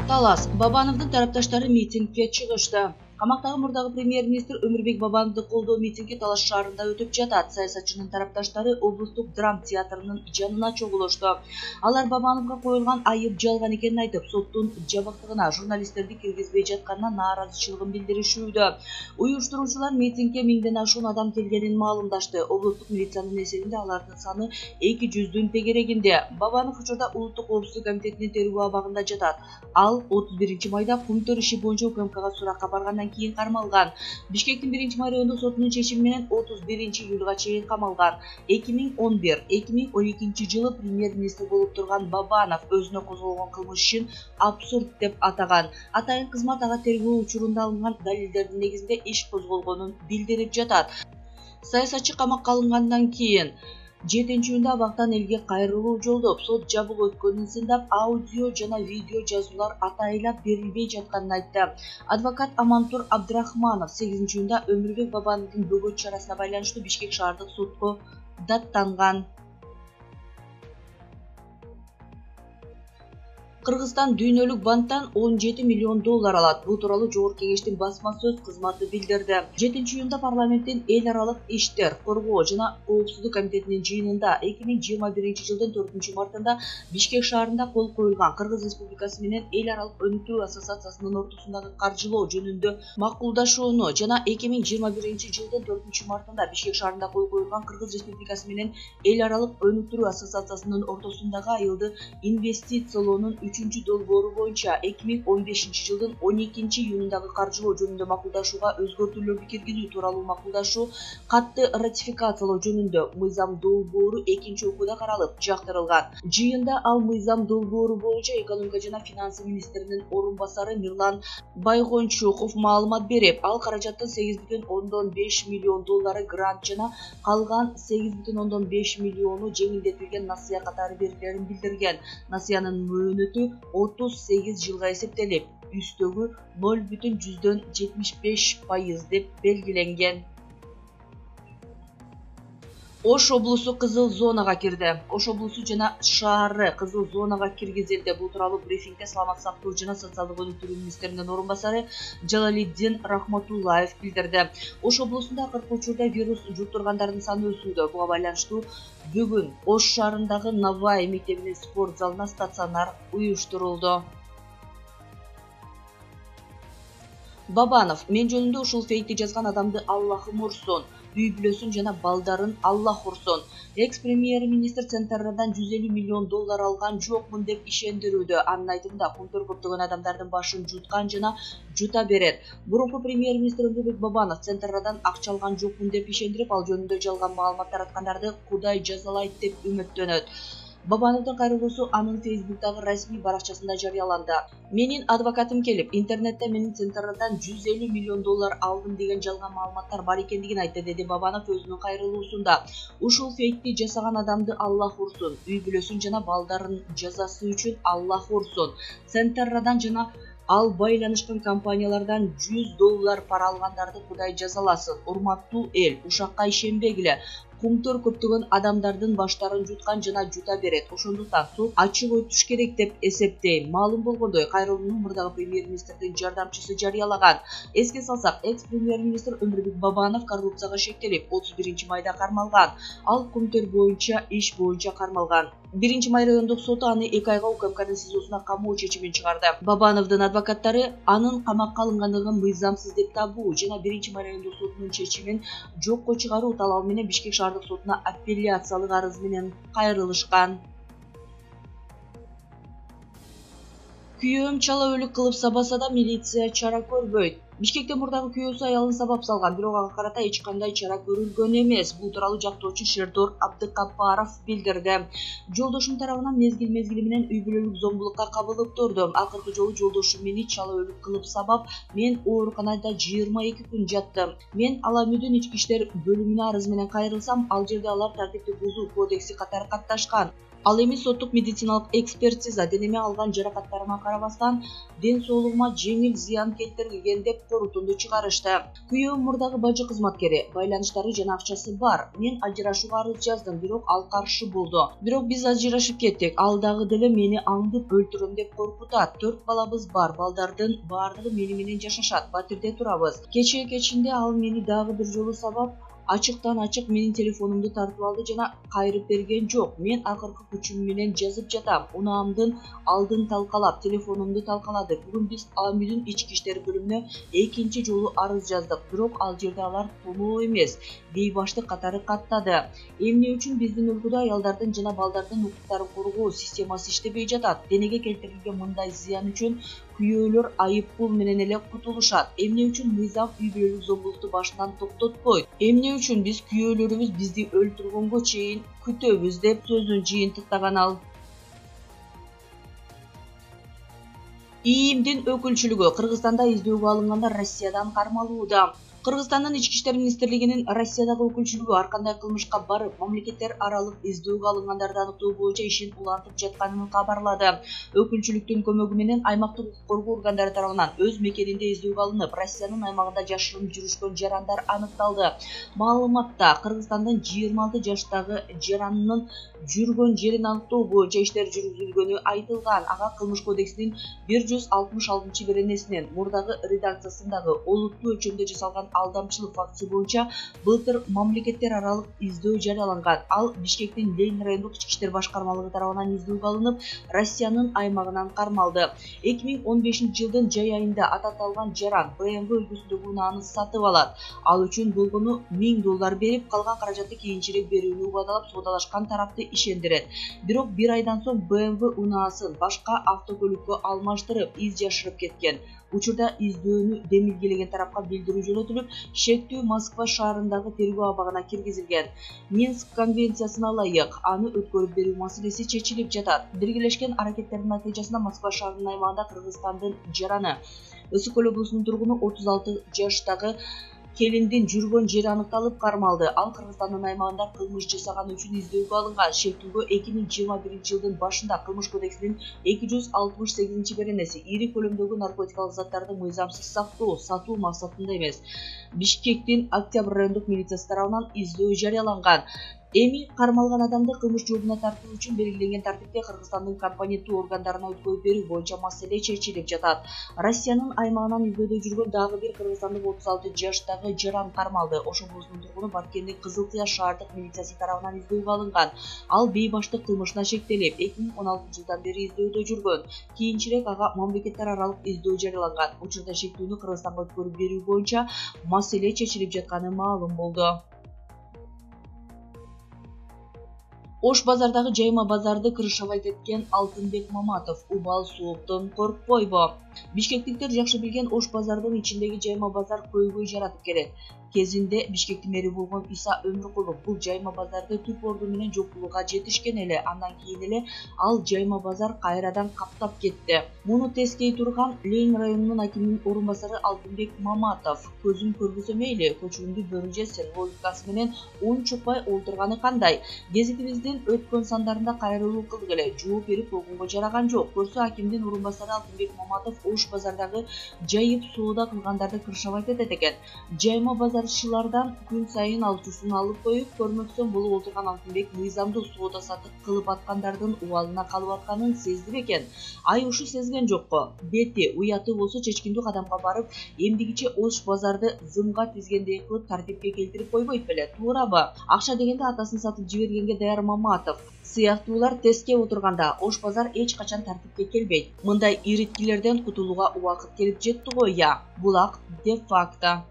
Талас Бабановдун тарапташтары митингге чыгышты. Камактагы мурдагы премьер-министр Өмүрбек Бабановду колдоо митинги Талас шаарында өтүп жатат. Саясатчынын тарапташтары облустук драм театрынын жанына чогулушту. Алар Бабановго коюлган айып жалган экенин айтып, соттун жабыктыгына журналисттерди киргизбей жатканына нааразычылыгын билдиришүүдө. Уюштуруучулар митингге 1000ден ашуун адам келгенин маалымдашты. Облустук милициянын эсебинде алардын саны 200-дүн тегерегинде. Бабанов учурда Улуттук коопсуздук комитетинин тергөө абагында жатат. Ал 31-майда Кумтөр иши боюнча УКМКга суракка баргандан кийин кармалган. Бишкектин 1-май райондук сотунун чечими менен 31-июлга чейин камалган. 2011-2012 жылы премьер-министр болуп турган Бабанов өзүнө козголгон кылмыш ишин абсурд деп атаган. Атайын кызмат ага тергөө учурунда алынган далилдердин негизинде иш козголгонун билдирип жатат. Саясатчы камакка алынгандан кийин 7-июнда абактан элге кайрылуу жолдоп, сот жабык өткөнүн сындап, аудио жана видео жазуулар атайылап берилбей жатканын айтты. Адвокат Амантур Абдрахманов 8-июнда Өмүрбек Бабановдун бөгөт чарасына байланыштуу Бишкек шаардык сотко даттанган. Кыргызстан дүйнөлүк банктан 17 миллион доллар алат. Бул тууралуу Жогорку Кеңештин басма сөз кызматы билдирди. 7-июнда парламенттин эл аралык иштер, коргоо жана коопсуздук комитетинин жыйынында 2021 жылдын 4-мартында Бишкек шаарында кол коюлган Кыргыз Республикасы менен эл аралык өнүктүрүү ассоциациясынын ортосундагы каржылоо жөнүндө макулдашууну жана 2021 жылдын 4-мартында Бишкек шаарында кол коюлган Кыргыз Республикасы менен эл аралык өнүктүрүү ассоциациясынын ортосундагы айылды инвестициялоонун 3-долбоору боюнча 2015 жылдын 12-июнундагы каржылоо жөнүндө макулдашууга өзгөртүүлөрдү киргизүү тууралуу макулдашуу катты ратификациялоо жөнүндө мыйзам долбоору 2-окууда каралып жактырылган. Жыйында ал мыйзам долбоору боюнча экономика жана финансы министринин орун басары Мирлан Байгончуков маалымат берип, ал каражаттын 8,5 миллион доллары грант жана калган 8,5 миллиону жеңилдетилген насыя катары берилерин билдирген. Насыянын мөөнөтү 38 жылга эсептелип, үстөгү 0,75% деп белгиленген. Ош облусу кызыл зонага кирди. Ош облусу жана шаары кызыл зонага киргизилди. Бул тууралуу брифингде саламаттык сактоо жана социалдык өнүктүрүү министринин орун басары Жалалиддин Рахматуллаев билдирди. Ош облусунда акыркы учурда вирус жуктургандардын саны өсүүдө. Буга байланыштуу бүгүн Ош шаарындагы Навай мектебинин спорт залына стационар уюштурулду. Бабанов: мен жөнүндө ушул фейкти жазган адамды Аллахым урсун, үй-бүлөсүн жана балдарын Аллах урсун. Экс-премьер-министр Центррадан 150 миллион доллар алган жокмун деп ишендирүүдө. Анын айтымында, Кумтөр көптөгөн адамдардын башын жуткан жана жута берет. Мурунку премьер-министр Өмүрбек Бабанов Центррадан акча алган жокмун деп ишендирип, ал жөнүндө жалган маалымат тараткандарды Кудай жазалайт деп үмүттөнөт. Бабановдун кайрылуусу анын Фейсбуктагы расмий баракчасында жарыяланды. Менин адвокатым келип, интернетте менин Центррадан 150 миллион доллар алдым деген жалган маалыматтар бар экендигин айтты, деди Бабанов өзүнүн кайрылуусунда. Ушул фейкти жасаган адамды Аллах урсун, үй-бүлөсүн жана балдарын жазасы үчүн Аллах урсун. Центррадан жана ал байланышкан компаниялардан 100 доллар пара алгандарды Кудай жазаласын. Урматтуу эл, ушакка ишенбегиле. Кумтөр көптөгөн адамдардын баштарын жуткан жана жута берет. Ошондуктан сот ачык өтүш керек деп эсептейм. Маалым болгондой, кайрылууну мурдагы премьер-министрдин жардамчысы жарыялаган. Эске салсак, экс-премьер-министр Өмүрбек Бабанов коррупцияга шектелип, 31-майда кармалган. Ал Кумтөр боюнча иш боюнча кармалган. 1-май райондук соту аны 2 айга УКМКнын СИЗОсуна камоо чечимин чыгарды. Бабановдун адвокаттары анын камакка алынгандыгын мыйзамсыз деп табуу жана 1-май райондук сотунун чечимин жокко чыгаруу талабы менен Бишкек шаардык сотуна апелляциялык арыз менен кайрылышкан. Күйөөм чала өлүк кылып сабаса да милиция чара көрбөйт. Бишкекте мурдагы күйөөсү аялын сабап салган, бирок ага карата эч кандай чара көрүлгөн эмес. Бул тууралуу жактоочу Шердор Абдыкапаров билдирди. Жолдошум тарабынан мезгил менен үй-бүлөлүк зомбулукка кабылып турдум. Акыркы жолу жолдошум мени чала өлүк кылып сабап, мен ооруканада 22 күн жаттым. Мен Ала Мүдүн ички иштер бөлүмүнө арыз менен кайрылсам, ал жерде алар тартипти бузуу кодекси катары катташкан. Ал эми соттук медициналык экспертиза денеме алган жаракаттарыма карабастан ден соолугума жеңил зыян келтирилген деп корутунду чыгарышты. Күйөөм мурдагы бажы кызматкери, байланыштары жана акчасы бар. Мен ажырашууга арыз жаздым, бирок ал каршы болду. Бирок биз ажырашып кеттик. Ал дагы деле мени аңдып өлтүрөм деп коркутат. 4 балабыз бар. Балдардын баардыгы мени менен жашашат. Батирде турабыз. Кечинде ал мени дагы бир жолу сабап, ачыктан ачык менин телефонумду тартып алды жана кайрып берген жок. Мен акыркы күчүм менен жазып жатам. Унаамдын алдын талкалап, телефонумду талкалады. Бүгүн биз АМИдин ички иштер бөлүмүнө экинчи жолу арыз жаздык. Бирок ал жерде алар толуу эмес. Бейбаштык катары каттады. Эмне үчүн биздин өлкөдө аялдардын жана балдардын укуктарын коргоо системасы иштебей жатат? Денеге келтирилген мындай зыян үчүн күйөөлөр айыппул менен эле кутулушат. Эмне үчүн мыйзам үй бүлөлүк зомбулукту башынан токтотпойт? Эмне үчүн биз күйөөлөрүбүз бизди өлтүргөнгө чейин күтөбүз деп сөзүн жыйынтыктаган ал. ИИМдин өкүлчүлүгү Кыргызстанда издөөгө алынгандар Россиядан кармалууда. Кыргызстандын ички иштер министрлигинин Россиядагы өкүлчүлүгү ар кандай кылмышка барып, мамлекеттер аралык издөөгө алынгандарды аныктоо боюнча ишин улантып жатканын кабарлады. Өкүлчүлүктүн көмөгү менен аймактык укук коргоо органдары тарабынан өз мекенинде издөөгө алынып, Россиянын аймагында жашырын жүрүшкөн жарандар аныкталды. Маалыматта Кыргызстандын 26 жаштагы жаранынын жүргөн жерин аныктоо боюнча иштер жүргүзүлгөнү айтылган. Ага Кылмыш кодексинин 166-беренесинин мурдагы редакциясындагы олуттуу өлчөмдө жасалган алдамчылык фактысы боюнча былтыр мамлекеттер аралык издөө жарыяланган. Ал Бишкектин Ленин райондук ички иштер башкармалыгы тарабынан издөөгө алынып, Россиянын аймагынан кармалды. 2015-жылдын жай айында ататалган жаран BMW үлгүсүндөгү унааны сатып алат. Ал үчүн болгону $1000 берип, калган каражатты кийинчерээк берүүнү убадалап, соодалашкан тарапты ишендирет. Бирок бир айдан соң BMW унаасын башка автокөлүккө алмаштырып, из жашырып кеткен. Учурда издөөнү демилгелеген тарапка билдирүү жөнөтүлүп, шектүү Москва шаарындагы тергөө абагына киргизилген. Минск конвенциясына ылайык аны өткөрүп берүү маселеси чечилип жатат. Биргелешкен аракеттердин натыйжасында Москва шаарынын аймагында Кыргызстандын жараны Ысык-Көл облусунун тургуну 36 жаштагы келиндин жүргөн жери аныкталып кармалды. Ал Кыргызстандын аймагында кылмыш жасаганы үчүн издөөгө алынган. Шектүүгө 2021-жылдын башында Кылмыш кодексинин 268-беренеси ири көлөмдөгү наркотикалык заттарды мыйзамсыз сактоо, сатуу максатында эмес, Бишкектин Октябрь райондук милициясы тарабынан издөө жарыяланган. Эми кармалган адамды кылмыш жообуна тартуу үчүн белгиленген тартипте Кыргызстандын компоненттүү органдарына өткөрүп берүү боюнча маселе чечилип жатат. Россиянын аймагынан издөөдө жүргөн дагы бир кыргызстандык 36 жаштагы жаран кармалды. Ош облусунун тургуну Баркендик Кызыл Кыя шаардык милициясы тарабынан издөөгө алынган. Ал бейбаштык кылмышына шектелип, 2016-жылдан бери издөөдө жүргөн. Кийинчерээк ага мамлекеттер аралык издөө жарыяланган. Учурда шектүүнү Кыргызстанга өткөрүп берүү боюнча маселе чечилип жатканы маалым болду. Ош базардагы жайма базарды крышевать эткен Алтынбек Маматов убал сууктон коркпойбу? Бишкектиктер жакшы билген Ош базардын ичиндеги жайма базар көйгөй жаратып келет. Кезинде Бишкектин мэри болгон Иса Өмүркулов бул жайма базарды түп орду менен жокулууга жетишкен эле. Андан кийин эле ал жайма базар кайрадан каптап кетти. Муну тескей турган Ленин районунун акиминин орун басары Алтынбек Маматов көзүм көрбөсө мейли, көчүрүмдү бөрү жесин логикасы менен унчукпай олтурганы кандай? Гезитибиздин өткөн сандарында кайрылуу кылдык эле, жооп берип болгонго жараган жок. Көрсө акимдин орун басары Алтынбек Маматов Ош базардагы жайып соода кылгандарды крышевать этет экен. Жайма базарчылардан күн сайын алчуусун алып коюп, көрмөксөн болуп отурган Алтынбек мыйзамдуу соода сатык кылып аткандардын убалына калып атканын сезди бекен. Ай ушу сезген жокко. Бети, уяты болсо чечкиндүү кадамга барып, эмдигиче Ош базарды зымга тизгендей кылып тартипке келтирип койбойт беле, туурабы? Акча дегенде атасын сатып жибергенге даяр Маматов сыяктуулар теске отурганда Ош базар эч качан тартипке келбейт. Мындай ириткилерден кутулууга убакыт келип жетти го, я. Булак де факто.